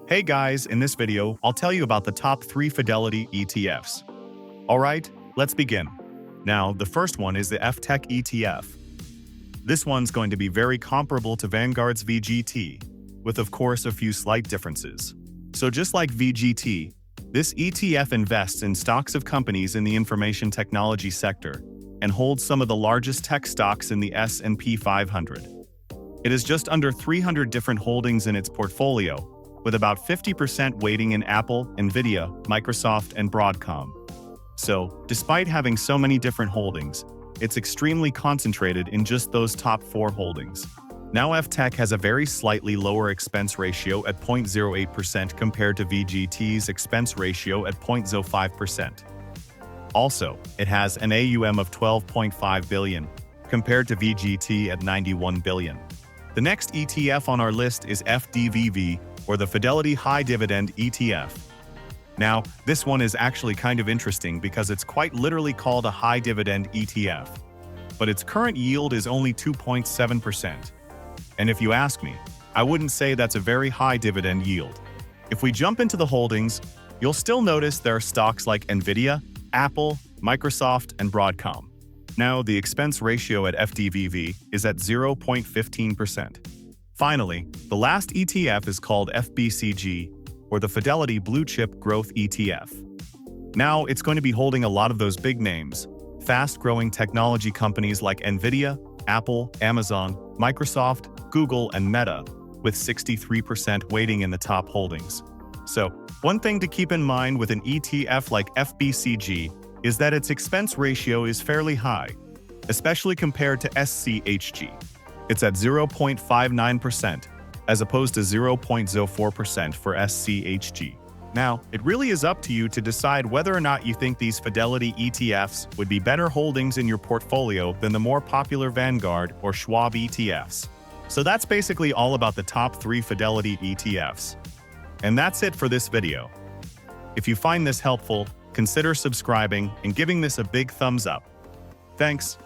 Hey guys, in this video, I'll tell you about the top 3 Fidelity ETFs. Alright, let's begin. Now, the first one is the FTEC ETF. This one's going to be very comparable to Vanguard's VGT, with of course a few slight differences. So just like VGT, this ETF invests in stocks of companies in the information technology sector and holds some of the largest tech stocks in the S&P 500. It has just under 300 different holdings in its portfolio, with about 50% weighting in Apple, Nvidia, Microsoft, and Broadcom. So, despite having so many different holdings, it's extremely concentrated in just those top 4 holdings. Now FTEC has a very slightly lower expense ratio at 0.08% compared to VGT's expense ratio at 0.05%. Also, it has an AUM of $12.5 billion, compared to VGT at $91 billion. The next ETF on our list is FDVV, or the Fidelity Dividend ETF. Now, this one is actually kind of interesting because it's quite literally called a high dividend ETF, but its current yield is only 2.7%. And if you ask me, I wouldn't say that's a very high dividend yield. If we jump into the holdings, you'll still notice there are stocks like Nvidia, Apple, Microsoft, and Broadcom. Now, the expense ratio at FDVV is at 0.15%. Finally, the last ETF is called FBCG, or the Fidelity Blue Chip Growth ETF. Now, it's going to be holding a lot of those big names, fast-growing technology companies like Nvidia, Apple, Amazon, Microsoft, Google, and Meta, with 63% weighting in the top holdings. So, one thing to keep in mind with an ETF like FBCG is that its expense ratio is fairly high, especially compared to SCHG. It's at 0.59%, as opposed to 0.04% for SCHG. Now, it really is up to you to decide whether or not you think these Fidelity ETFs would be better holdings in your portfolio than the more popular Vanguard or Schwab ETFs. So that's basically all about the top 3 Fidelity ETFs. And that's it for this video. If you find this helpful, consider subscribing and giving this a big thumbs up. Thanks.